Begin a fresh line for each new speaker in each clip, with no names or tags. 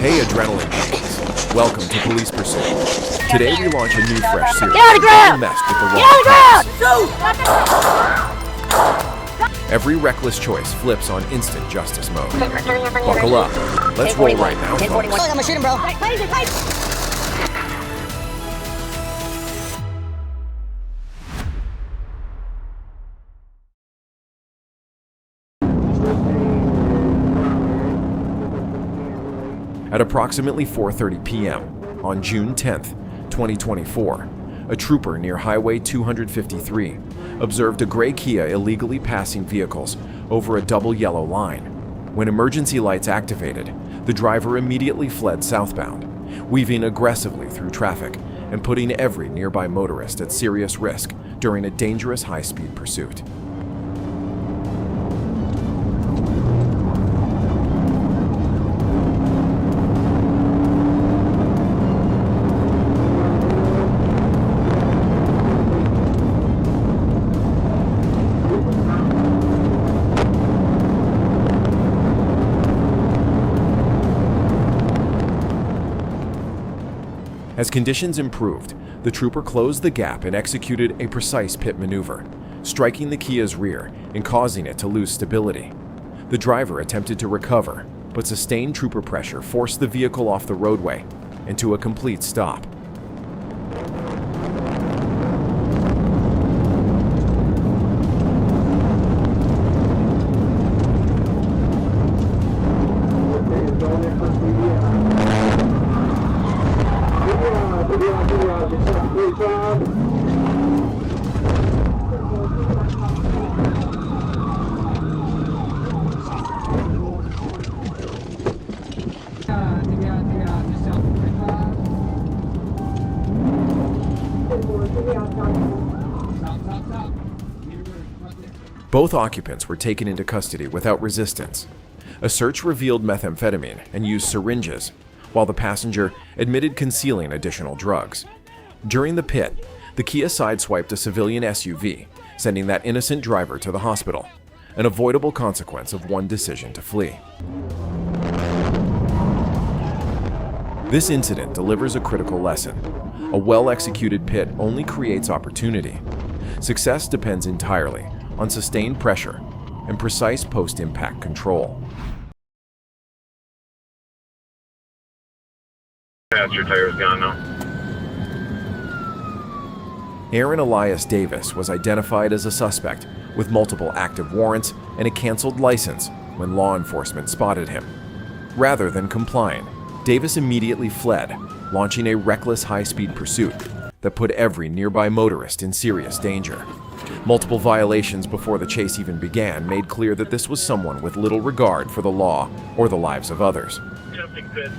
Hey adrenaline junkies, welcome to Police Pursuit. Today we launch a new fresh series.
Get on the ground!
Messed with the
Get on the
ground! Every reckless choice flips on instant justice mode. Buckle up. Let's roll right now, folks.
I'm gonna shoot him, bro.
At approximately 4:30 p.m. on June 10th, 2024, a trooper near Highway 253 observed a gray Kia illegally passing vehicles over a double yellow line. When emergency lights activated, the driver immediately fled southbound, weaving aggressively through traffic and putting every nearby motorist at serious risk during a dangerous high-speed pursuit. As conditions improved, the trooper closed the gap and executed a precise pit maneuver, striking the Kia's rear and causing it to lose stability. The driver attempted to recover, but sustained trooper pressure forced the vehicle off the roadway and to a complete stop. Both occupants were taken into custody without resistance. A search revealed methamphetamine and used syringes, while the passenger admitted concealing additional drugs. During the pit, the Kia sideswiped a civilian SUV, sending that innocent driver to the hospital, an avoidable consequence of one decision to flee. This incident delivers a critical lesson. A well-executed pit only creates opportunity. Success depends entirely on sustained pressure and precise post-impact control.
Your tire's gone now.
Aaron Elias Davis was identified as a suspect with multiple active warrants and a canceled license when law enforcement spotted him. Rather than complying, Davis immediately fled, launching a reckless high-speed pursuit that put every nearby motorist in serious danger. Multiple violations before the chase even began made clear that this was someone with little regard for the law or the lives of others.
Jumping pit.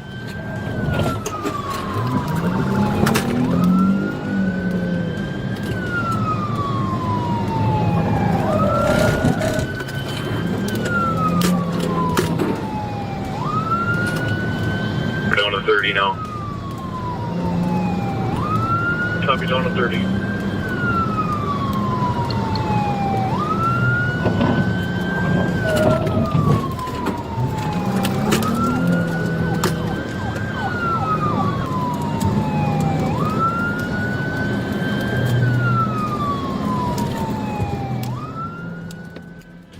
We're down to 30 now. Copy, down to 30.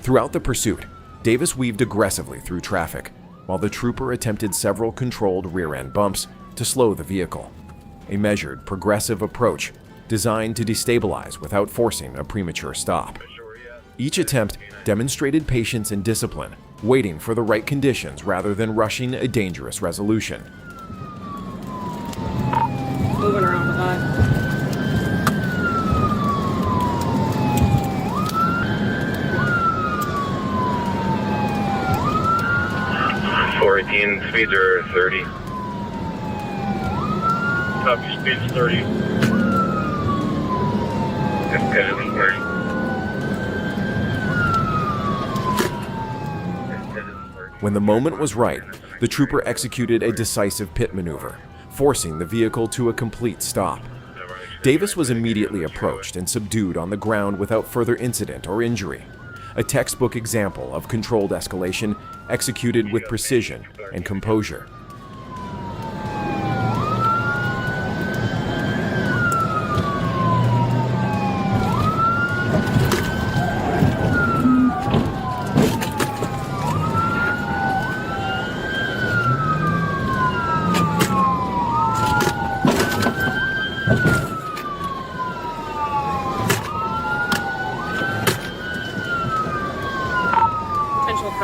Throughout the pursuit, Davis weaved aggressively through traffic, while the trooper attempted several controlled rear-end bumps to slow the vehicle. A measured, progressive approach designed to destabilize without forcing a premature stop. Each attempt demonstrated patience and discipline, waiting for the right conditions rather than rushing a dangerous resolution.
Moving around with that.
418, speeds are 30. Copy, speeds 30. Scheduling 30.
When the moment was right, the trooper executed a decisive pit maneuver, forcing the vehicle to a complete stop. Davis was immediately approached and subdued on the ground without further incident or injury. A textbook example of controlled escalation executed with precision and composure.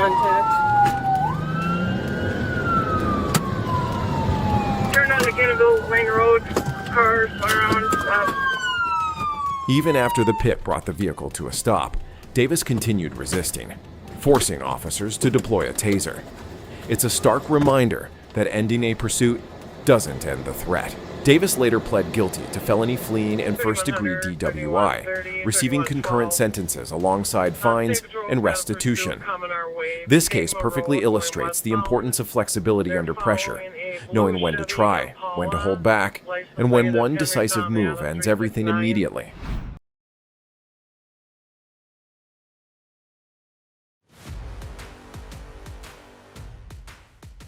contact.
Turn on the Kenneville Lane Road. Cars around.
Even after the pit brought the vehicle to a stop, Davis continued resisting, forcing officers to deploy a taser. It's a stark reminder that ending a pursuit doesn't end the threat. Davis later pled guilty to felony fleeing and first-degree DWI, receiving concurrent sentences alongside fines and restitution. This case perfectly illustrates the importance of flexibility under pressure, knowing when to try, when to hold back, and when one decisive move ends everything immediately.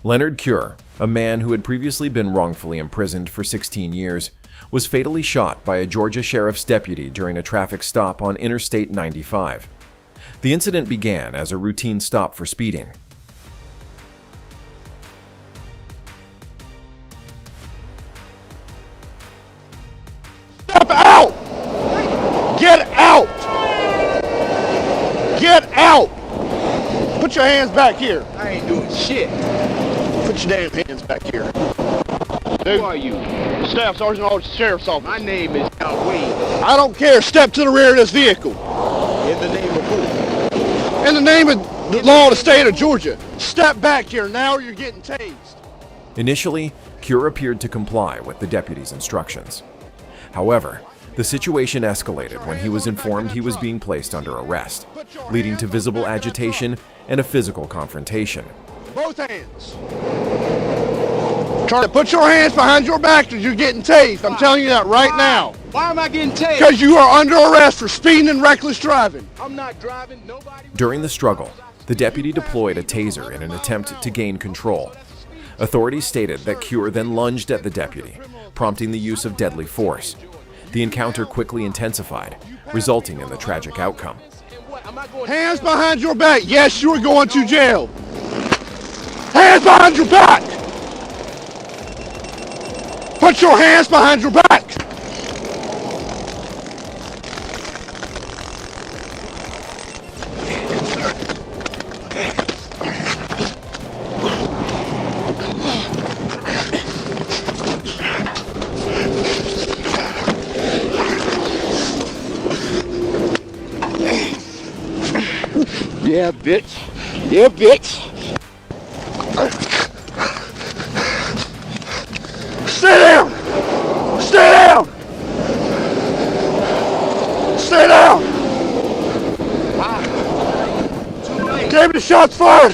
Leonard Cure, a man who had previously been wrongfully imprisoned for 16 years, was fatally shot by a Georgia sheriff's deputy during a traffic stop on Interstate 95. The incident began as a routine stop for speeding.
Step out! Get out! Get out! Put your hands back here.
I ain't doing shit.
Put your damn hands back here.
Who are you?
Staff Sergeant of the Sheriff's Office.
My name is Al Wade.
I don't care. Step to the rear of this vehicle.
In the name of who?
In the name of the law of the state of Georgia. Step back here now or you're getting tased.
Initially, Cure appeared to comply with the deputy's instructions. However, the situation escalated when he was informed he was being placed under arrest, leading to visible agitation and a physical confrontation.
Both hands. Try to put your hands behind your back or you're getting tased. I'm telling you that right now.
Why am I getting tased?
Because you are under arrest for speeding and reckless driving.
I'm not driving. Nobody.
During the struggle, the deputy deployed a taser in an attempt to gain control. Authorities stated that Cure then lunged at the deputy, prompting the use of deadly force. The encounter quickly intensified, resulting in the tragic outcome.
Hands behind your back. Yes, you are going to jail. Hands behind your back. Put your hands behind your back. Yeah, bitch. Yeah, bitch. Stay down. Stay down. Stay down. Gave me the shots fired.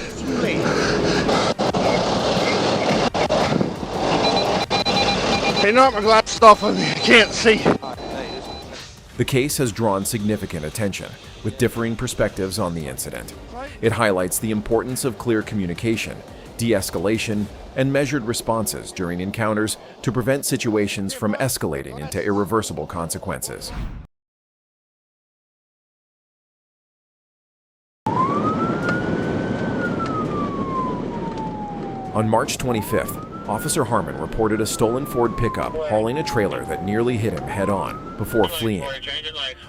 Hey, knock my glasses off of me. I can't see.
The case has drawn significant attention, with differing perspectives on the incident. It highlights the importance of clear communication, de-escalation, and measured responses during encounters to prevent situations from escalating into irreversible consequences. On March 25th, Officer Harmon reported a stolen Ford pickup hauling a trailer that nearly hit him head-on before fleeing.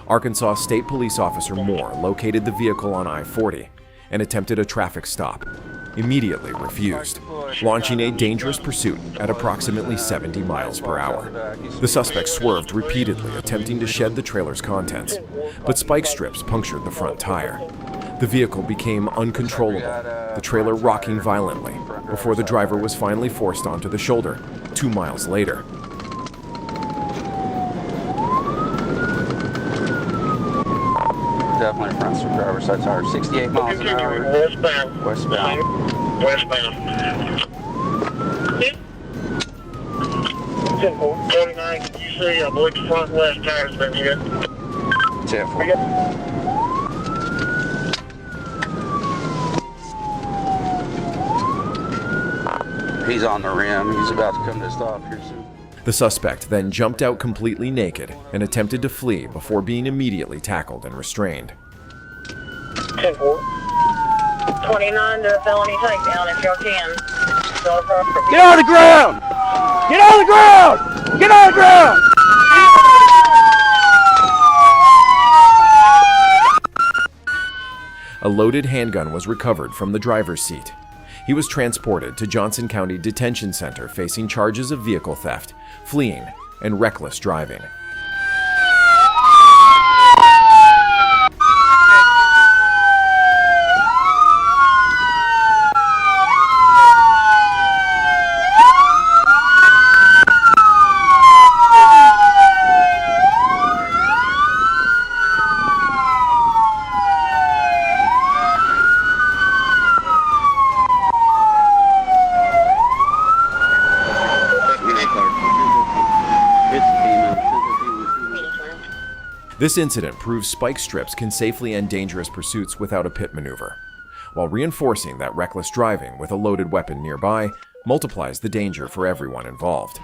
Arkansas State Police Officer Moore located the vehicle on I-40 and attempted a traffic stop, immediately refused, launching a dangerous pursuit at approximately 70 miles per hour. The suspect swerved repeatedly, attempting to shed the trailer's contents, but spike strips punctured the front tire. The vehicle became uncontrollable, the trailer rocking violently, before the driver was finally forced onto the shoulder 2 miles later.
Definitely front driver's side tire. 68 miles an hour.
Westbound.
Westbound.
Westbound. 10-4. 49. You see, I believe the front left tire's been hit.
10-4. He's on the rim. He's about to come to a stop here soon.
The suspect then jumped out completely naked and attempted to flee before being immediately tackled and restrained.
10-4.
29 to felony takedown if y'all can.
Get on the ground! Get on the ground! Get on the ground!
A loaded handgun was recovered from the driver's seat. He was transported to Johnson County Detention Center facing charges of vehicle theft, fleeing, and reckless driving. This incident proves spike strips can safely end dangerous pursuits without a pit maneuver, while reinforcing that reckless driving with a loaded weapon nearby multiplies the danger for everyone involved.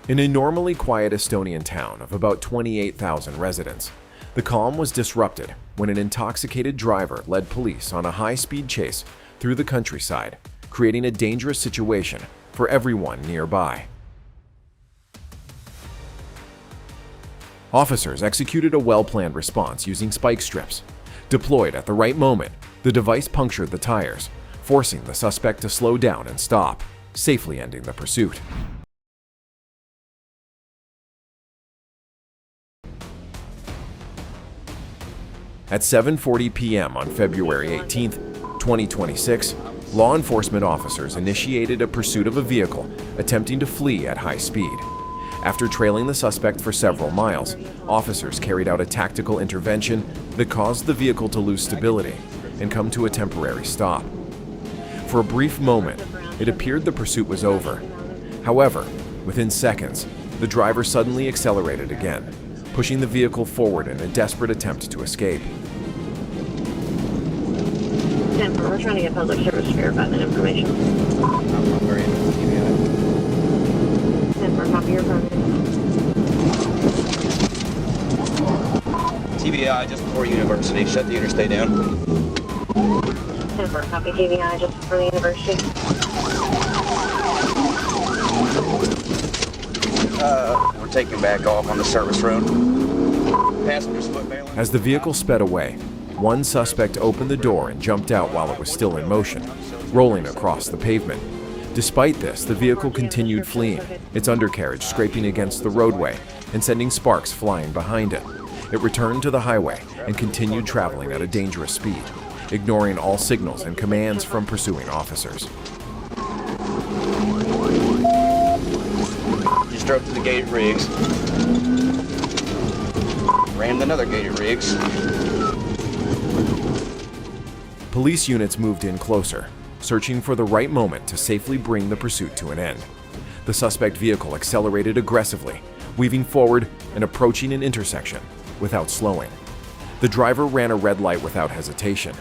In a normally quiet Estonian town of about 28,000 residents, the calm was disrupted when an intoxicated driver led police on a high-speed chase through the countryside, creating a dangerous situation for everyone nearby. Officers executed a well-planned response using spike strips. Deployed at the right moment, the device punctured the tires, forcing the suspect to slow down and stop, safely ending the pursuit. At 7:40 p.m. on February 18, 2026, law enforcement officers initiated a pursuit of a vehicle attempting to flee at high speed. After trailing the suspect for several miles, officers carried out a tactical intervention that caused the vehicle to lose stability and come to a temporary stop. For a brief moment, it appeared the pursuit was over. However, within seconds, the driver suddenly accelerated again, pushing the vehicle forward in a desperate attempt to escape.
We're trying to get public service to verify that information. Copy your phone.
TBI just before University. Shut the interstate down.
Copy TBI just before the University.
We're taking back off on the service road. Passengers foot bail.
As the vehicle sped away, one suspect opened the door and jumped out while it was still in motion, rolling across the pavement. Despite this, the vehicle continued fleeing, its undercarriage scraping against the roadway and sending sparks flying behind it. It returned to the highway and continued traveling at a dangerous speed, ignoring all signals and commands from pursuing officers.
Just drove to the gated rigs. Ran another gated rigs.
Police units moved in closer, searching for the right moment to safely bring the pursuit to an end. The suspect vehicle accelerated aggressively, weaving forward and approaching an intersection without slowing. The driver ran a red light without hesitation.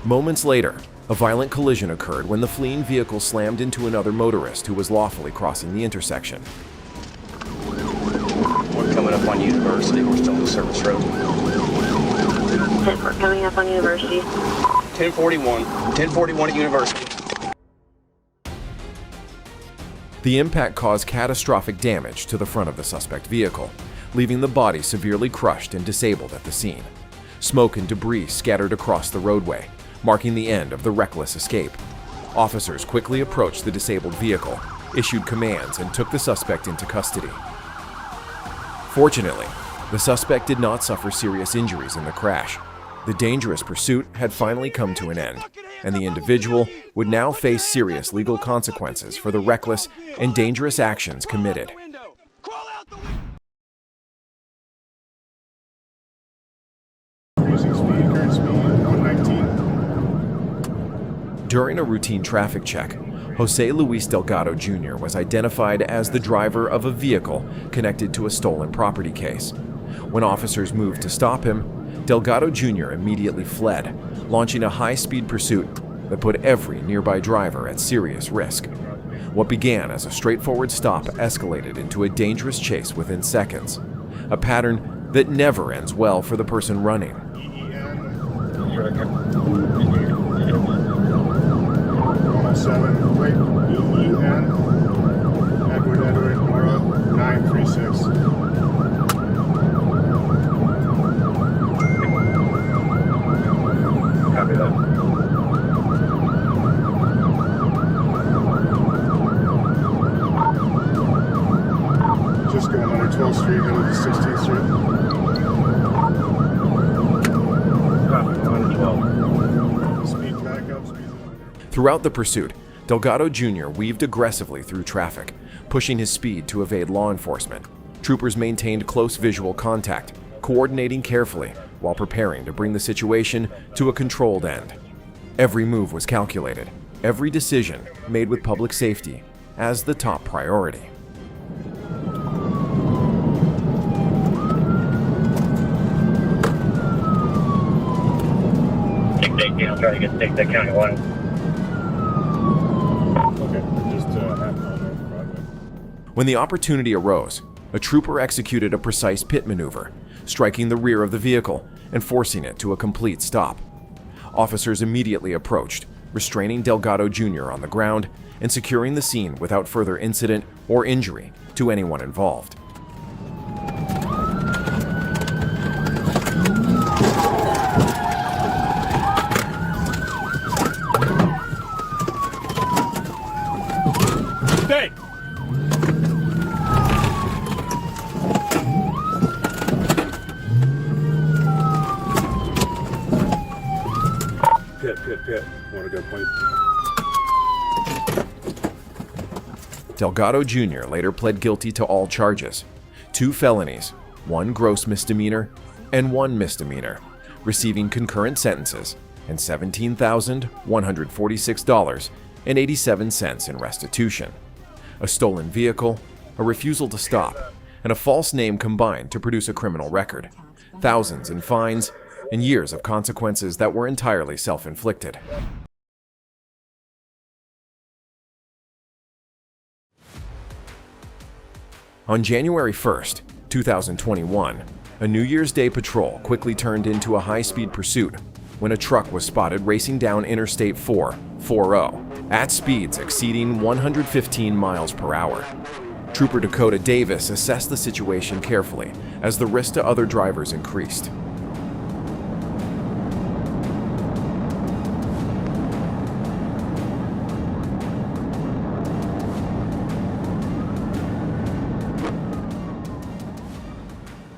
Moments later, a violent collision occurred when the fleeing vehicle slammed into another motorist who was lawfully crossing the intersection.
We're coming up on University. We're still on the service road.
We're coming up on University.
1041. 1041 at University.
The impact caused catastrophic damage to the front of the suspect vehicle, leaving the body severely crushed and disabled at the scene. Smoke and debris scattered across the roadway, marking the end of the reckless escape. Officers quickly approached the disabled vehicle, issued commands, and took the suspect into custody. Fortunately, the suspect did not suffer serious injuries in the crash. The dangerous pursuit had finally come to an end, and the individual would now face serious legal consequences for the reckless and dangerous actions committed. During a routine traffic check, Jose Luis Delgado Jr. was identified as the driver of a vehicle connected to a stolen property case. When officers moved to stop him, Delgado Jr. immediately fled, launching a high-speed pursuit that put every nearby driver at serious risk. What began as a straightforward stop escalated into a dangerous chase within seconds, a pattern that never ends well for the person running.
7, wait, E-E-N, Edward, Nora, 936. Hill Street, headed to 16th Street. Speed back up, speed.
Throughout the pursuit, Delgado Jr. weaved aggressively through traffic, pushing his speed to evade law enforcement. Troopers maintained close visual contact, coordinating carefully while preparing to bring the situation to a controlled end. Every move was calculated, every decision made with public safety as the top priority.
I'll try to take that county line.
Okay, just half mile north of Broadway.
When the opportunity arose, a trooper executed a precise pit maneuver, striking the rear of the vehicle and forcing it to a complete stop. Officers immediately approached, restraining Delgado Jr. on the ground and securing the scene without further incident or injury to anyone involved.
Stay! Pit. Want to go point?
Delgado Jr. later pled guilty to all charges, 2 felonies, 1 gross misdemeanor, and 1 misdemeanor, receiving concurrent sentences and $17,146.87 in restitution. A stolen vehicle, a refusal to stop, and a false name combined to produce a criminal record, thousands in fines, and years of consequences that were entirely self-inflicted. On January 1st, 2021, a New Year's Day patrol quickly turned into a high-speed pursuit when a truck was spotted racing down Interstate 440 at speeds exceeding 115 miles per hour. Trooper Dakota Davis assessed the situation carefully as the risk to other drivers increased.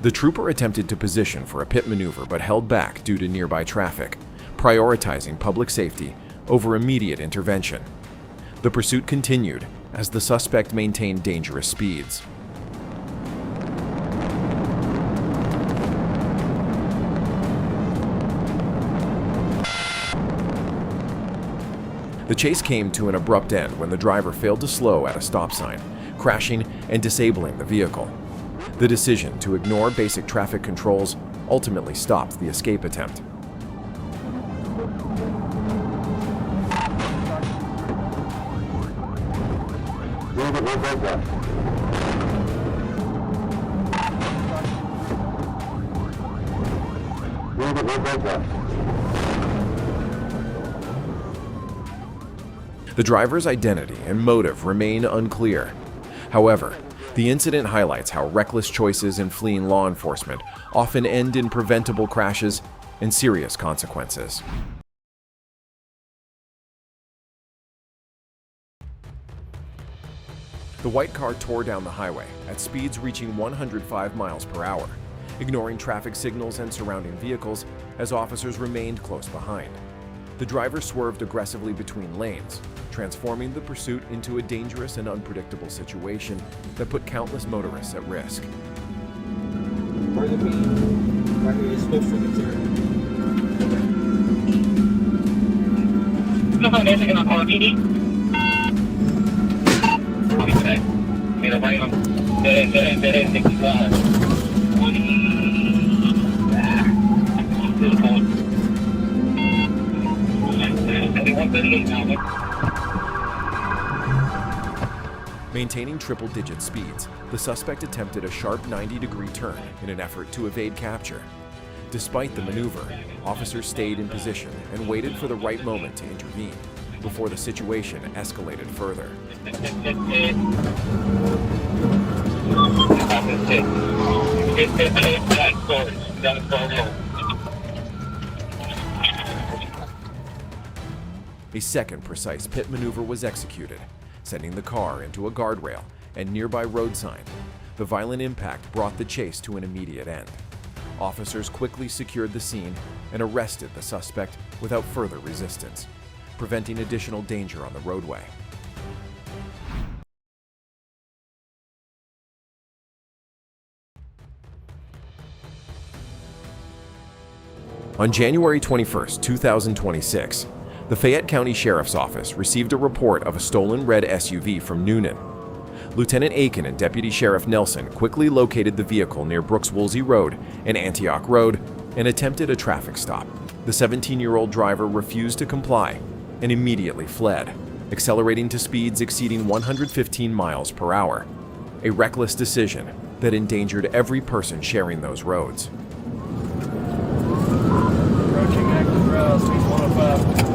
The trooper attempted to position for a pit maneuver but held back due to nearby traffic, prioritizing public safety over immediate intervention. The pursuit continued as the suspect maintained dangerous speeds. The chase came to an abrupt end when the driver failed to slow at a stop sign, crashing and disabling the vehicle. The decision to ignore basic traffic controls ultimately stopped the escape attempt. The driver's identity and motive remain unclear. However, the incident highlights how reckless choices in fleeing law enforcement often end in preventable crashes and serious consequences. The white car tore down the highway at speeds reaching 105 miles per hour, ignoring traffic signals and surrounding vehicles as officers remained close behind. The driver swerved aggressively between lanes, transforming the pursuit into a dangerous and unpredictable situation that put countless motorists at risk.
Where the beam, right here is supposed
Come on, anything on RPD? Mira, vaya. Derecha, 65.
Maintaining triple-digit speeds, the suspect attempted a sharp 90-degree turn in an effort to evade capture. Despite the maneuver, officers stayed in position and waited for the right moment to intervene before the situation escalated further. A second precise pit maneuver was executed, sending the car into a guardrail and nearby road sign. the violent impact brought the chase to an immediate end. Officers quickly secured the scene and arrested the suspect without further resistance, preventing additional danger on the roadway. On January 21, 2026, the Fayette County Sheriff's Office received a report of a stolen red SUV from Noonan. Lieutenant Aiken and Deputy Sheriff Nelson quickly located the vehicle near Brooks-Woolsey Road and Antioch Road and attempted a traffic stop. The 17-year-old driver refused to comply and immediately fled, accelerating to speeds exceeding 115 miles per hour, a reckless decision that endangered every person sharing those roads.
Approaching active route, speed 105.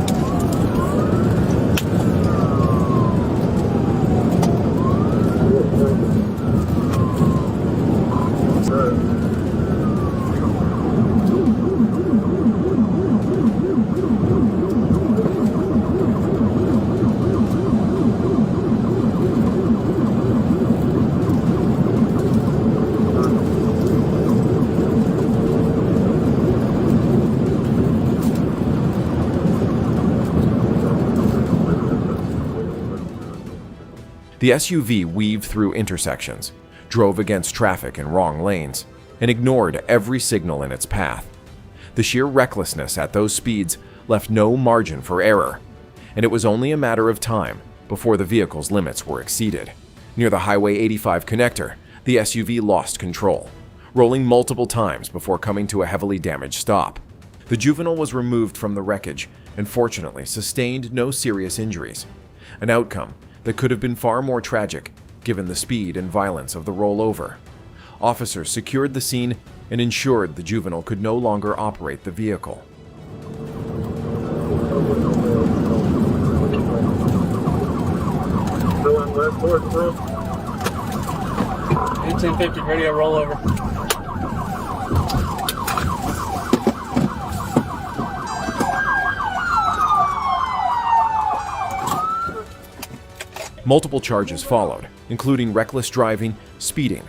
The SUV weaved through intersections, drove against traffic in wrong lanes, and ignored every signal in its path. The sheer recklessness at those speeds left no margin for error, and it was only a matter of time before the vehicle's limits were exceeded. Near the Highway 85 connector, the SUV lost control, rolling multiple times before coming to a heavily damaged stop. The Juvenile was removed from the wreckage and fortunately sustained no serious injuries, an outcome that could have been far more tragic given the speed and violence of the rollover. Officers secured the scene and ensured the Juvenile could no longer operate the vehicle.
1050 radio rollover.
Multiple charges followed, including reckless driving, speeding,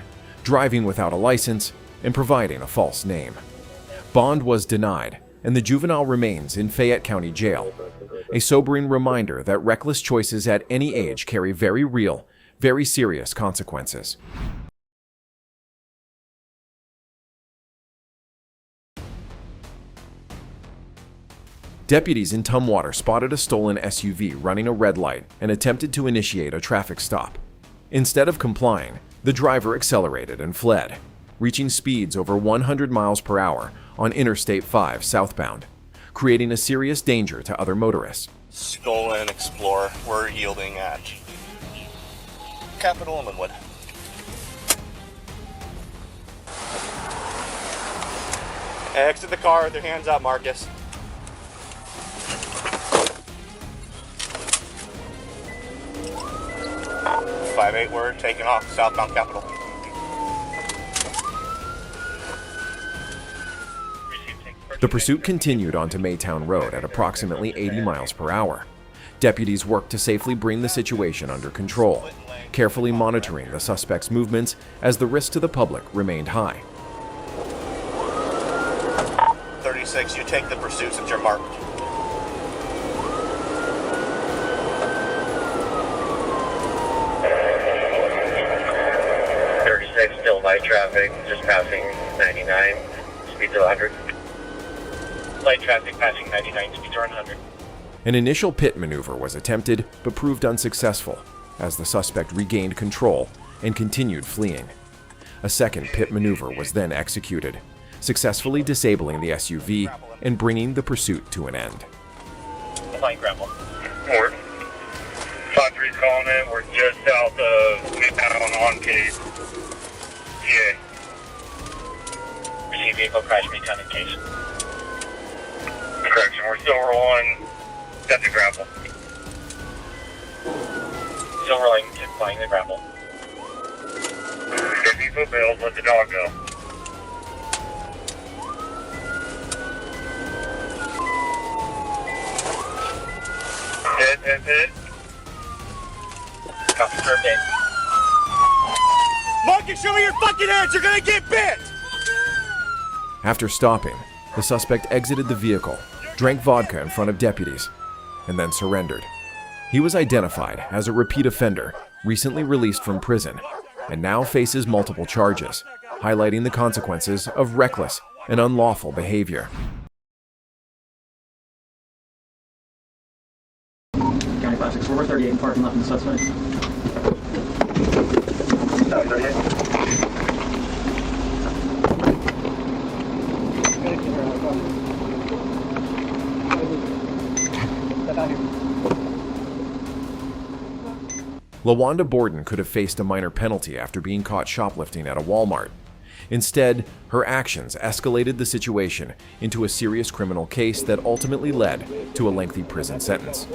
driving without a license, and providing a false name. Bond was denied, and the Juvenile remains in Fayette County Jail, a sobering reminder that reckless choices at any age carry very real, very serious consequences. Deputies in Tumwater spotted a stolen SUV running a red light and attempted to initiate a traffic stop. Instead of complying, the driver accelerated and fled, reaching speeds over 100 miles per hour on Interstate 5 southbound, creating a serious danger to other motorists.
Stolen Explorer, we're yielding at Capitol and Linwood. Exit the car with your hands up, Marcus. 5-8, we're taking off southbound Capitol.
The pursuit continued onto Maytown Road at approximately 80 miles per hour. Deputies worked to safely bring the situation under control, carefully monitoring the suspect's movements as the risk to the public remained high.
36, you take the pursuit since you're marked.
Still light traffic, just passing 99, speeds of 100. Light traffic passing 99, speeds are 100.
An initial pit maneuver was attempted but proved unsuccessful as the suspect regained control and continued fleeing. A second pit maneuver was then executed, successfully disabling the SUV and bringing the pursuit to an end.
Applying grapple. More. 5-3 calling in, we're just south of Midtown on case. Yeah. Receive vehicle crash Midtown in case. Correction, we're still rolling. Got the grapple. Still rolling, applying the grapple. 50-foot bails, let the dog go. Hit. Copy, curve hit.
Mark fucking show me your fucking hands, you're gonna get bit!
After stopping, the suspect exited the vehicle, drank vodka in front of deputies, and then surrendered. He was identified as a repeat offender, recently released from prison, and now faces multiple charges, highlighting the consequences of reckless and unlawful behavior.
County 564, 38 in parking lot from the suspect.
LaWanda Borden could have faced a minor penalty after being caught shoplifting at a Walmart. Instead, her actions escalated the situation into a serious criminal case that ultimately led to a lengthy prison sentence.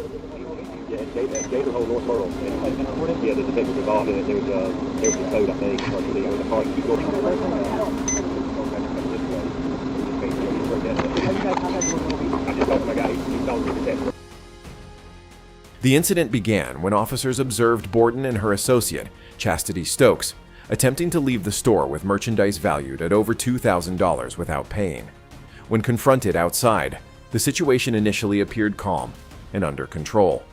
The incident began when officers observed Borden and her associate, Chastity Stokes, attempting to leave the store with merchandise valued at over $2,000 without paying. When confronted outside, the situation initially appeared calm and under control.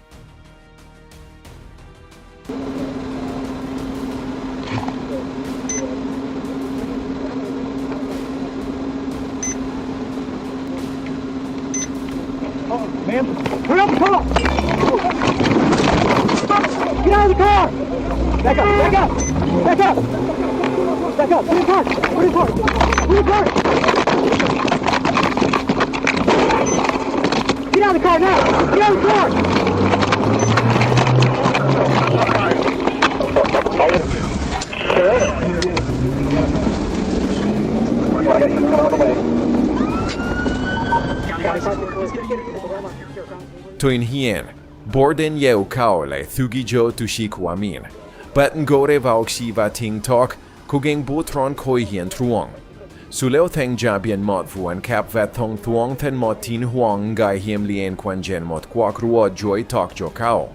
Man, put up the car! Get out of the car! Back up, back up! Back up! Back up! Put in park! Put in park! Put in park! Get out of the car now! Get out of the car!
Tuin hien, Borden yeu kaole thugijo tushikuamin. Batten gore vauk shiva ting tok, kugeng butron koi hien truong. Suleo theng jabien mot vuan kap vat thong thuong ten mot tin huang gai hiem lien quan jen mot kwak ruo joy tok jo kao.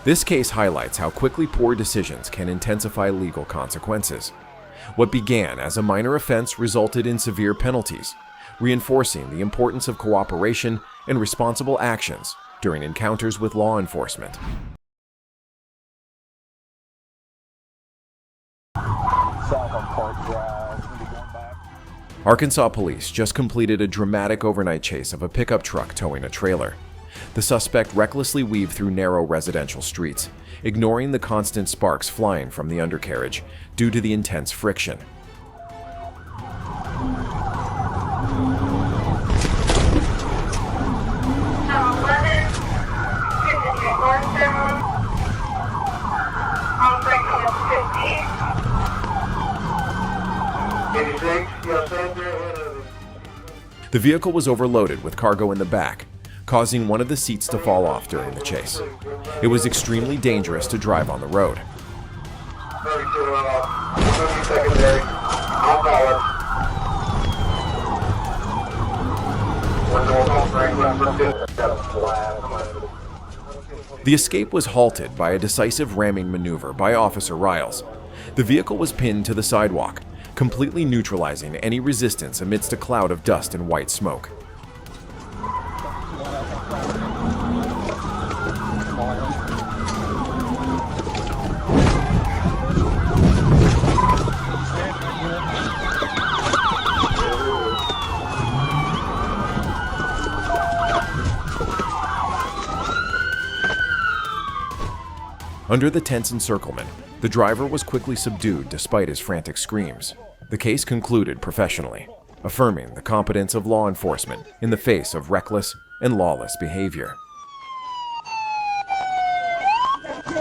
This case highlights how quickly poor decisions can intensify legal consequences. What began as a minor offense resulted in severe penalties, reinforcing the importance of cooperation and responsible actions during encounters with law enforcement. Arkansas police just completed a dramatic overnight chase of a pickup truck towing a trailer. The suspect recklessly weaved through narrow residential streets, ignoring the constant sparks flying from the undercarriage due to the intense friction. The vehicle was overloaded with cargo in the back, causing one of the seats to fall off during the chase. It was extremely dangerous to drive on the road. The escape was halted by a decisive ramming maneuver by Officer Riles. The vehicle was pinned to the sidewalk, completely neutralizing any resistance amidst a cloud of dust and white smoke. Under the tense encirclement, the driver was quickly subdued despite his frantic screams. The case concluded professionally, affirming the competence of law enforcement in the face of reckless and lawless behavior.